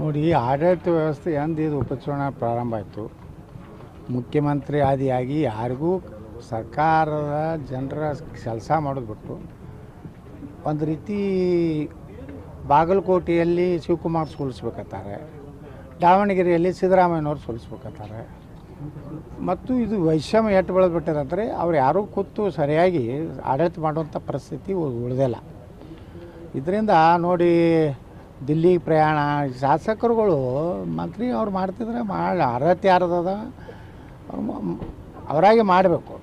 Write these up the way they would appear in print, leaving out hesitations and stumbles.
ನೋಡಿ, ಆಡಳಿತ ವ್ಯವಸ್ಥೆ ಎಂದು ಇದು ಉಪಚುನಾವಣೆ ಪ್ರಾರಂಭ ಆಯಿತು, ಮುಖ್ಯಮಂತ್ರಿ ಆದಿಯಾಗಿ ಯಾರಿಗೂ ಸರ್ಕಾರದ ಜನರ ಕೆಲಸ ಮಾಡೋದು ಬಿಟ್ಟು ಒಂದು ರೀತಿ ಬಾಗಲಕೋಟೆಯಲ್ಲಿ ಶಿವಕುಮಾರ್ ಸೋಲಿಸ್ಬೇಕತ್ತಾರೆ, ದಾವಣಗೆರೆಯಲ್ಲಿ ಸಿದ್ದರಾಮಯ್ಯನವ್ರು ಸೋಲಿಸ್ಬೇಕತ್ತಾರೆ. ಮತ್ತು ಇದು ವೈಷಮ್ಯ ಎಟ್ಟು ಬೆಳೆದ್ಬಿಟ್ಟದಂದರೆ ಅವ್ರು ಯಾರೂ ಕೂತು ಸರಿಯಾಗಿ ಆಡಳಿತ ಮಾಡುವಂಥ ಪರಿಸ್ಥಿತಿ ಉಳಿದಿಲ್ಲ. ಇದರಿಂದ ನೋಡಿ, ದಿಲ್ಲಿಗೆ ಪ್ರಯಾಣ, ಶಾಸಕರುಗಳು ಮಂತ್ರಿ ಅವ್ರು ಮಾಡ್ತಿದ್ರೆ ಅರ್ಹತೆ ಯಾರದದ ಅವರಾಗೆ ಮಾಡಬೇಕು.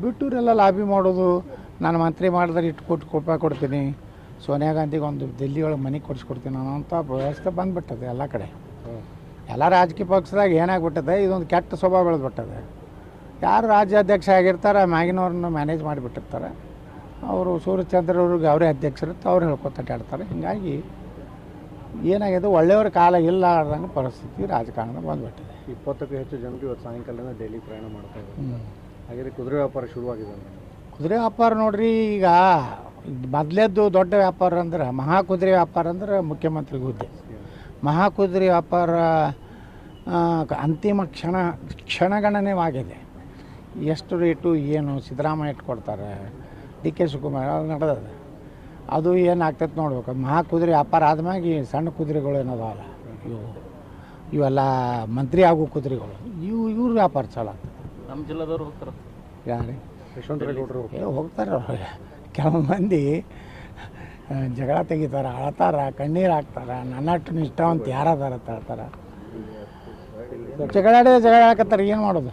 ಬಿಟ್ಟೂರೆಲ್ಲ ಲಾಬಿ ಮಾಡೋದು, ನಾನು ಮಂತ್ರಿ ಮಾಡಿದ್ರೆ ಇಟ್ಟು ರೂಪಾಯಿ ಕೊಡ್ತೀನಿ, ಸೋನಿಯಾ ಗಾಂಧಿಗೆ ಒಂದು ದಿಲ್ಲಿ ಒಳಗೆ ಮನೆ ಕೊಡಿಸ್ಕೊಡ್ತೀನಿ ಅನ್ನೋಂಥ ವ್ಯವಸ್ಥೆ ಬಂದುಬಿಟ್ಟದೆ ಎಲ್ಲ ಕಡೆ. ಎಲ್ಲ ರಾಜಕೀಯ ಪಕ್ಷದಾಗ ಏನಾಗ್ಬಿಟ್ಟದೆ, ಇದೊಂದು ಕೆಟ್ಟ ಸ್ವಭಾವ ಬೆಳೆದ್ಬಿಟ್ಟದೆ. ಯಾರು ರಾಜ್ಯಾಧ್ಯಕ್ಷ ಆಗಿರ್ತಾರೆ ಮ್ಯಾಗಿನವ್ರನ್ನ ಮ್ಯಾನೇಜ್ ಮಾಡಿಬಿಟ್ಟಿರ್ತಾರೆ. ಅವರು ಸೂರ್ಯಚಂದ್ರವ್ರಿಗೆ ಅವರೇ ಅಧ್ಯಕ್ಷರಿತ್ತು, ಅವ್ರು ಹೇಳ್ಕೊತಾಡ್ತಾರೆ. ಹೀಗಾಗಿ ಏನಾಗಿದೆ, ಒಳ್ಳೆಯವ್ರ ಕಾಲ ಇಲ್ಲ ಅನ್ನೋ ಪರಿಸ್ಥಿತಿ ರಾಜಕಾರಣದಾಗ ಬಂದುಬಿಟ್ಟಿದೆ. 20ಕ್ಕೂ ಹೆಚ್ಚು ಜನರು ಇವತ್ತು ಸಾಯಂಕಾಲದಿಂದ ಡೈಲಿ ಪ್ರಯಾಣ ಮಾಡ್ತಾ ಇದ್ದಾರೆ. ಹಾಗೆ ಕುದುರೆ ವ್ಯಾಪಾರ ಶುರುವಾಗಿದೆ. ಕುದುರೆ ವ್ಯಾಪಾರ ನೋಡ್ರಿ, ಈಗ ಮೊದಲೇದ್ದು ದೊಡ್ಡ ವ್ಯಾಪಾರ ಅಂದ್ರೆ ಮಹಾಕುದುರೆ ವ್ಯಾಪಾರ ಅಂದ್ರೆ ಮುಖ್ಯಮಂತ್ರಿ ಹುದ್ದೆ. ಮಹಾಕುದುರೆ ವ್ಯಾಪಾರ ಅಂತಿಮ ಕ್ಷಣಗಣನೆವಾಗಿದೆ. ಎಷ್ಟು ರೇಟು ಏನು ಸಿದ್ದರಾಮಯ್ಯ ಇಟ್ಕೊಡ್ತಾರೆ, ಡಿ ಕೆ ಶಿವಕುಮಾರ್ ಅದು ನಡೆದದೆ. ಅದು ಏನಾಗ್ತೈತೆ ನೋಡ್ಬೇಕು. ಮಹಾಕುದುರೆ ವ್ಯಾಪಾರ ಆದ್ಮ್ಯಾಗ ಈ ಸಣ್ಣ ಕುದುರೆಗಳು ಏನದಾವಲ್ಲ, ಇವೆಲ್ಲ ಮಂತ್ರಿ ಆಗೋ ಕುದುರೆಗಳು, ಇವ್ರ ವ್ಯಾಪಾರ ಚಲೋ ಆಗ್ತದೆ. ನಮ್ಮ ಜಿಲ್ಲಾದವ್ರು ಹೋಗ್ತಾರೆ. ಯಾರು ಯಶವಂತರೇಗೌಡರು ಹೋಗ್ತಾರೆ. ಕೆಲವು ಮಂದಿ ಜಗಳ ತೆಗಿತಾರೆ, ಅಳತಾರ, ಕಣ್ಣೀರು ಹಾಕ್ತಾರೆ. ನನ್ನಟ್ಟು ಇಷ್ಟವಂತ ಯಾರದಾರ ಹೇಳ್ತಾರೆ. ಜಗಳ ಹಾಕತ್ತಾರೆ, ಏನು ಮಾಡೋದು.